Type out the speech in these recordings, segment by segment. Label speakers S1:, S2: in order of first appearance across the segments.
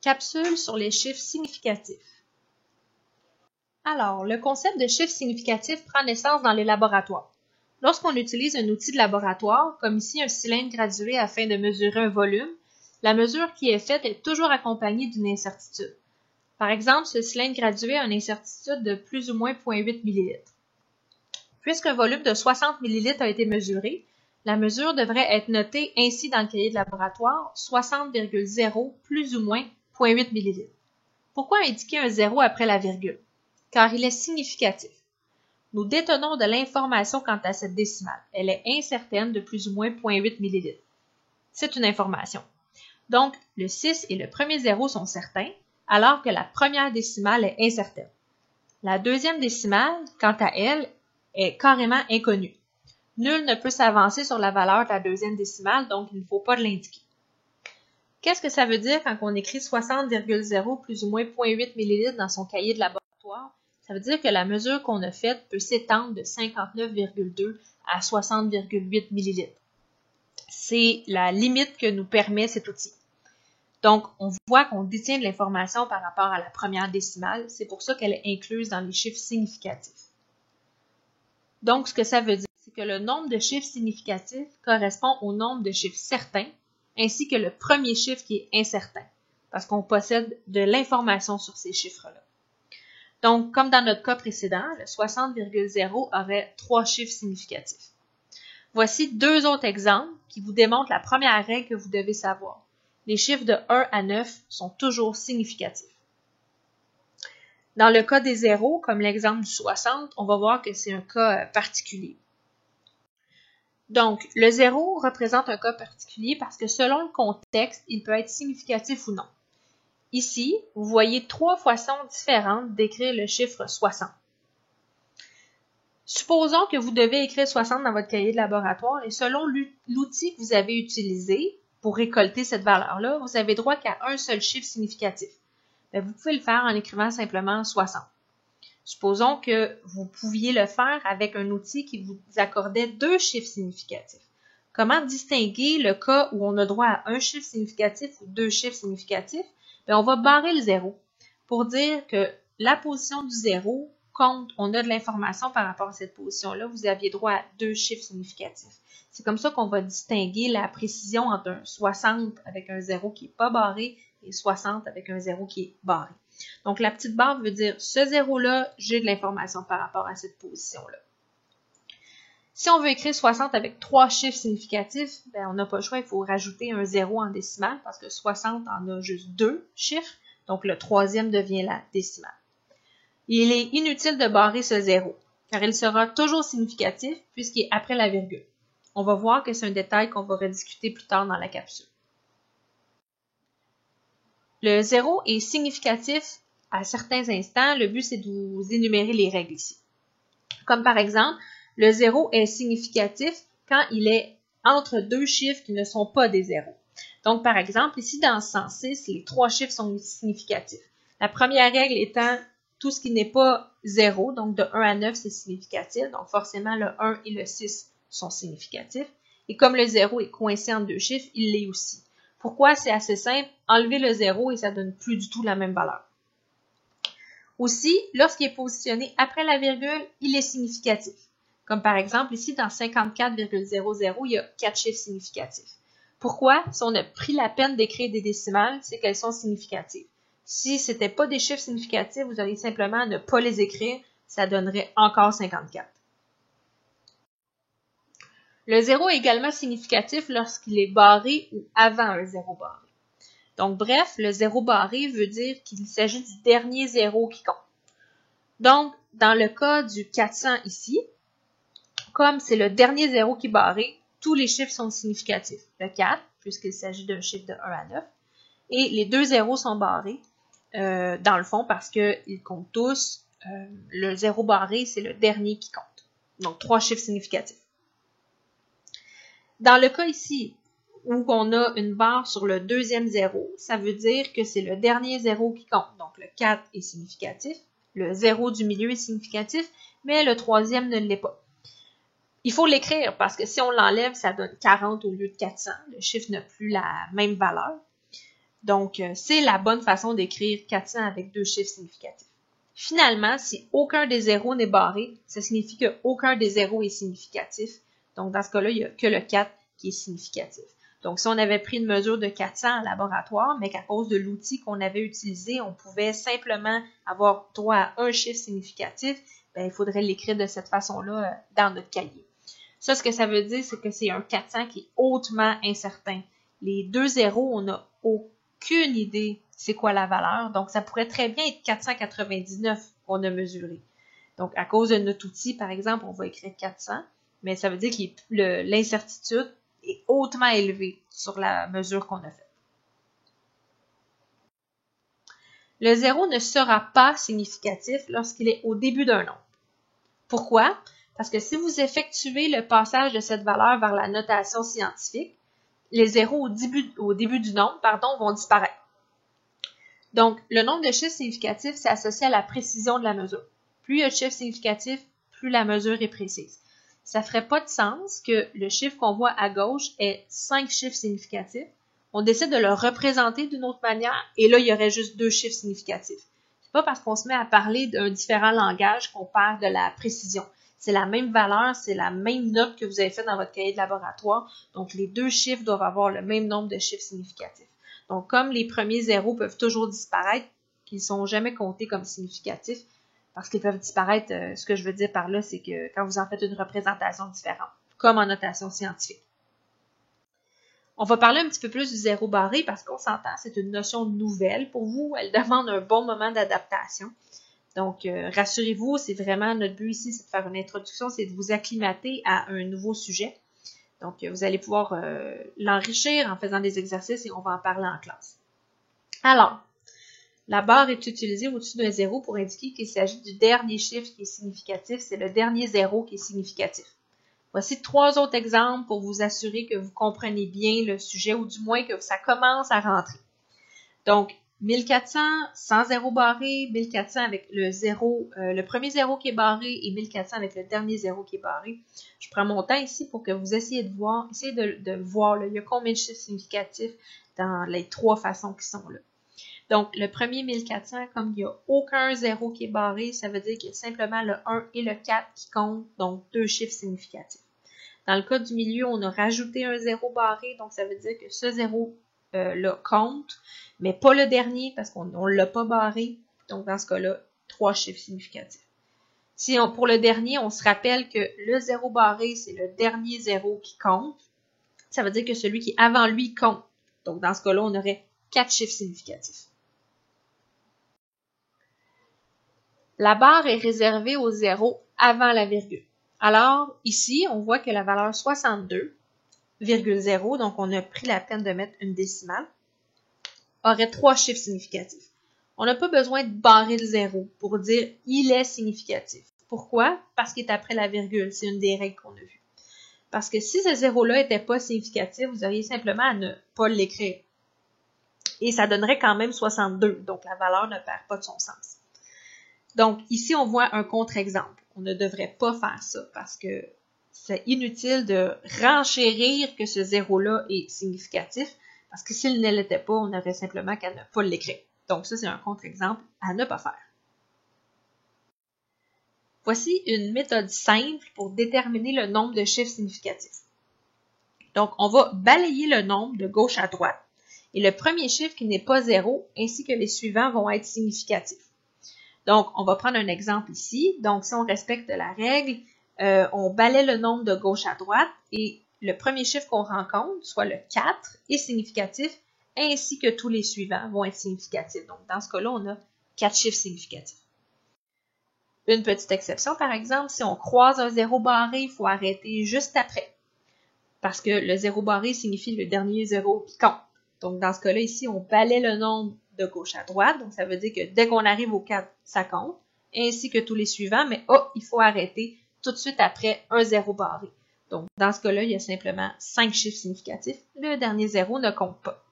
S1: Capsule sur les chiffres significatifs. Alors, le concept de chiffre significatif prend naissance dans les laboratoires. Lorsqu'on utilise un outil de laboratoire, comme ici un cylindre gradué afin de mesurer un volume, la mesure qui est faite est toujours accompagnée d'une incertitude. Par exemple, ce cylindre gradué a une incertitude de plus ou moins 0,8 ml. Puisqu'un volume de 60 ml a été mesuré, la mesure devrait être notée ainsi dans le cahier de laboratoire, 60,0 plus ou moins 0,8 ml. Pourquoi indiquer un 0 après la virgule? Car il est significatif. Nous détenons de l'information quant à cette décimale. Elle est incertaine de plus ou moins 0,8 ml. C'est une information. Donc, le 6 et le premier 0 sont certains, alors que la première décimale est incertaine. La deuxième décimale, quant à elle, est carrément inconnue. Nul ne peut s'avancer sur la valeur de la deuxième décimale, donc il ne faut pas l'indiquer. Qu'est-ce que ça veut dire quand on écrit 60,0 plus ou moins 0,8 ml dans son cahier de laboratoire? Ça veut dire que la mesure qu'on a faite peut s'étendre de 59,2 à 60,8 ml. C'est la limite que nous permet cet outil. Donc, on voit qu'on détient de l'information par rapport à la première décimale. C'est pour ça qu'elle est incluse dans les chiffres significatifs. Donc, ce que ça veut dire, c'est que le nombre de chiffres significatifs correspond au nombre de chiffres certains, ainsi que le premier chiffre qui est incertain, parce qu'on possède de l'information sur ces chiffres-là. Donc, comme dans notre cas précédent, le 60,0 aurait 3 chiffres significatifs. Voici 2 autres exemples qui vous démontrent la première règle que vous devez savoir. Les chiffres de 1 à 9 sont toujours significatifs. Dans le cas des zéros, comme l'exemple du 60, on va voir que c'est un cas particulier. Donc, le 0 représente un cas particulier parce que selon le contexte, il peut être significatif ou non. Ici, vous voyez 3 façons différentes d'écrire le chiffre 60. Supposons que vous devez écrire 60 dans votre cahier de laboratoire et selon l'outil que vous avez utilisé pour récolter cette valeur-là, vous avez droit qu'à un seul chiffre significatif. Bien, vous pouvez le faire en écrivant simplement 60. Supposons que vous pouviez le faire avec un outil qui vous accordait 2 chiffres significatifs. Comment distinguer le cas où on a droit à un chiffre significatif ou 2 chiffres significatifs? Bien, on va barrer le 0 pour dire que la position du 0 compte, on a de l'information par rapport à cette position-là, vous aviez droit à 2 chiffres significatifs. C'est comme ça qu'on va distinguer la précision entre un 60 avec un 0 qui n'est pas barré et 60 avec un 0 qui est barré. Donc, la petite barre veut dire ce 0-là, j'ai de l'information par rapport à cette position-là. Si on veut écrire 60 avec 3 chiffres significatifs, bien, on n'a pas le choix, il faut rajouter un 0 en décimale parce que 60 en a juste 2 chiffres, donc le troisième devient la décimale. Il est inutile de barrer ce 0, car il sera toujours significatif puisqu'il est après la virgule. On va voir que c'est un détail qu'on va rediscuter plus tard dans la capsule. Le 0 est significatif à certains instants. Le but, c'est de vous énumérer les règles ici. Comme par exemple, le 0 est significatif quand il est entre 2 chiffres qui ne sont pas des zéros. Donc, par exemple, ici, dans 106, les 3 chiffres sont significatifs. La première règle étant tout ce qui n'est pas 0, donc de 1 à 9, c'est significatif. Donc, forcément, le 1 et le 6 sont significatifs. Et comme le 0 est coincé entre 2 chiffres, il l'est aussi. Pourquoi? C'est assez simple. Enlever le 0 et ça donne plus du tout la même valeur. Aussi, lorsqu'il est positionné après la virgule, il est significatif. Comme par exemple, ici, dans 54,00, il y a 4 chiffres significatifs. Pourquoi? Si on a pris la peine d'écrire des décimales, c'est qu'elles sont significatives. Si ce n'était pas des chiffres significatifs, vous auriez simplement à ne pas les écrire, ça donnerait encore 54. Le 0 est également significatif lorsqu'il est barré ou avant un 0 barré. Donc, bref, le 0 barré veut dire qu'il s'agit du dernier 0 qui compte. Donc, dans le cas du 400 ici, comme c'est le dernier 0 qui est barré, tous les chiffres sont significatifs. Le 4, puisqu'il s'agit d'un chiffre de 1 à 9, et les 2 zéros sont barrés, dans le fond, parce qu'ils comptent tous. Le 0 barré, c'est le dernier qui compte. Donc, 3 chiffres significatifs. Dans le cas ici, où on a une barre sur le deuxième 0, ça veut dire que c'est le dernier 0 qui compte. Donc, le 4 est significatif, le 0 du milieu est significatif, mais le troisième ne l'est pas. Il faut l'écrire parce que si on l'enlève, ça donne 40 au lieu de 400. Le chiffre n'a plus la même valeur. Donc, c'est la bonne façon d'écrire 400 avec deux chiffres significatifs. Finalement, si aucun des zéros n'est barré, ça signifie qu'aucun des zéros est significatif. Donc, dans ce cas-là, il n'y a que le 4 qui est significatif. Donc, si on avait pris une mesure de 400 en laboratoire, mais qu'à cause de l'outil qu'on avait utilisé, on pouvait simplement avoir droit à un chiffre significatif, bien, il faudrait l'écrire de cette façon-là dans notre cahier. Ça, ce que ça veut dire, c'est que c'est un 400 qui est hautement incertain. Les deux zéros, on n'a aucune idée c'est quoi la valeur. Donc, ça pourrait très bien être 499 qu'on a mesuré. Donc, à cause de notre outil, par exemple, on va écrire 400, mais ça veut dire que l'incertitude est hautement élevée sur la mesure qu'on a faite. Le 0 ne sera pas significatif lorsqu'il est au début d'un nombre. Pourquoi? Parce que si vous effectuez le passage de cette valeur vers la notation scientifique, les zéros au début du nombre vont disparaître. Donc, le nombre de chiffres significatifs, c'est associé à la précision de la mesure. Plus il y a de chiffres significatifs, plus la mesure est précise. Ça ne ferait pas de sens que le chiffre qu'on voit à gauche ait 5 chiffres significatifs. On décide de le représenter d'une autre manière et là, il y aurait juste 2 chiffres significatifs. C'est pas parce qu'on se met à parler d'un différent langage qu'on perd de la précision. C'est la même valeur, c'est la même note que vous avez faite dans votre cahier de laboratoire. Donc, les 2 chiffres doivent avoir le même nombre de chiffres significatifs. Donc, comme les premiers zéros peuvent toujours disparaître, ils ne sont jamais comptés comme significatifs, parce qu'ils peuvent disparaître, ce que je veux dire par là, c'est que quand vous en faites une représentation différente, comme en notation scientifique. On va parler un petit peu plus du zéro barré parce qu'on s'entend, c'est une notion nouvelle pour vous. Elle demande un bon moment d'adaptation. Donc, rassurez-vous, c'est vraiment notre but ici, c'est de faire une introduction, c'est de vous acclimater à un nouveau sujet. Donc, vous allez pouvoir l'enrichir en faisant des exercices et on va en parler en classe. Alors, la barre est utilisée au-dessus d'un zéro pour indiquer qu'il s'agit du dernier chiffre qui est significatif. C'est le dernier zéro qui est significatif. Voici 3 autres exemples pour vous assurer que vous comprenez bien le sujet ou du moins que ça commence à rentrer. Donc, 1400 sans zéro barré, 1400 avec le zéro, le premier zéro qui est barré et 1400 avec le dernier zéro qui est barré. Je prends mon temps ici pour que vous essayiez de voir, voir, il y a combien de chiffres significatifs dans les 3 façons qui sont là. Donc, le premier 1400, comme il n'y a aucun zéro qui est barré, ça veut dire qu'il y a simplement le 1 et le 4 qui comptent, donc 2 chiffres significatifs. Dans le cas du milieu, on a rajouté un zéro barré, donc ça veut dire que ce zéro-là compte, mais pas le dernier parce qu'on ne l'a pas barré. Donc, dans ce cas-là, 3 chiffres significatifs. Pour le dernier, on se rappelle que le zéro barré, c'est le dernier zéro qui compte. Ça veut dire que celui qui est avant lui compte. Donc, dans ce cas-là, on aurait 4 chiffres significatifs. La barre est réservée au zéro avant la virgule. Alors, ici, on voit que la valeur 62,0, donc on a pris la peine de mettre une décimale, aurait 3 chiffres significatifs. On n'a pas besoin de barrer le zéro pour dire « il est significatif ». Pourquoi? Parce qu'il est après la virgule. C'est une des règles qu'on a vues. Parce que si ce zéro-là n'était pas significatif, vous auriez simplement à ne pas l'écrire. Et ça donnerait quand même 62, donc la valeur ne perd pas de son sens. Donc, ici, on voit un contre-exemple. On ne devrait pas faire ça parce que c'est inutile de renchérir que ce zéro-là est significatif parce que s'il ne l'était pas, on aurait simplement qu'à ne pas l'écrire. Donc, ça, c'est un contre-exemple à ne pas faire. Voici une méthode simple pour déterminer le nombre de chiffres significatifs. Donc, on va balayer le nombre de gauche à droite et le premier chiffre qui n'est pas 0 ainsi que les suivants vont être significatifs. Donc, on va prendre un exemple ici. Donc, si on respecte la règle, on balaie le nombre de gauche à droite et le premier chiffre qu'on rencontre, soit le 4, est significatif, ainsi que tous les suivants vont être significatifs. Donc, dans ce cas-là, on a 4 chiffres significatifs. Une petite exception, par exemple, si on croise un zéro barré, il faut arrêter juste après. Parce que le zéro barré signifie le dernier zéro qui compte. Donc, dans ce cas-là, ici, on balaie le nombre de gauche à droite. Donc, ça veut dire que dès qu'on arrive au 4, ça compte, ainsi que tous les suivants. Mais, il faut arrêter tout de suite après un zéro barré. Donc, dans ce cas-là, il y a simplement 5 chiffres significatifs. Le dernier zéro ne compte pas.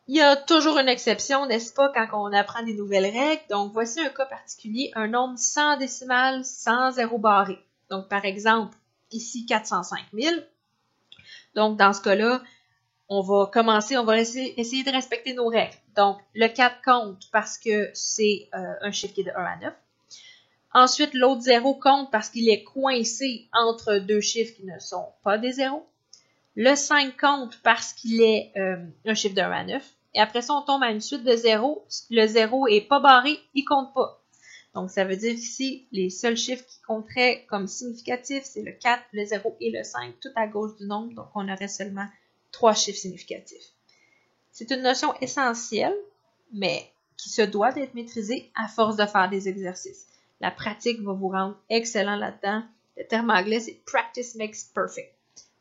S1: Il y a toujours une exception, n'est-ce pas, quand on apprend des nouvelles règles. Donc, voici un cas particulier, un nombre sans décimale, sans zéro barré. Donc, par exemple, ici, 405 000. Donc, dans ce cas-là, on va commencer, on va essayer de respecter nos règles. Donc, le 4 compte parce que c'est un chiffre qui est de 1 à 9. Ensuite, l'autre 0 compte parce qu'il est coincé entre deux chiffres qui ne sont pas des zéros. Le 5 compte parce qu'il est un chiffre de 1 à 9. Et après ça, on tombe à une suite de 0. Le 0 est pas barré, il compte pas. Donc, ça veut dire qu'ici, les seuls chiffres qui compteraient comme significatifs, c'est le 4, le 0 et le 5, tout à gauche du nombre. Donc, on aurait seulement 3 chiffres significatifs. C'est une notion essentielle, mais qui se doit d'être maîtrisée à force de faire des exercices. La pratique va vous rendre excellent là-dedans. Le terme anglais, c'est « practice makes perfect ».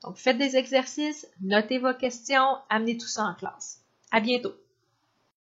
S1: Donc, faites des exercices, notez vos questions, amenez tout ça en classe. À bientôt!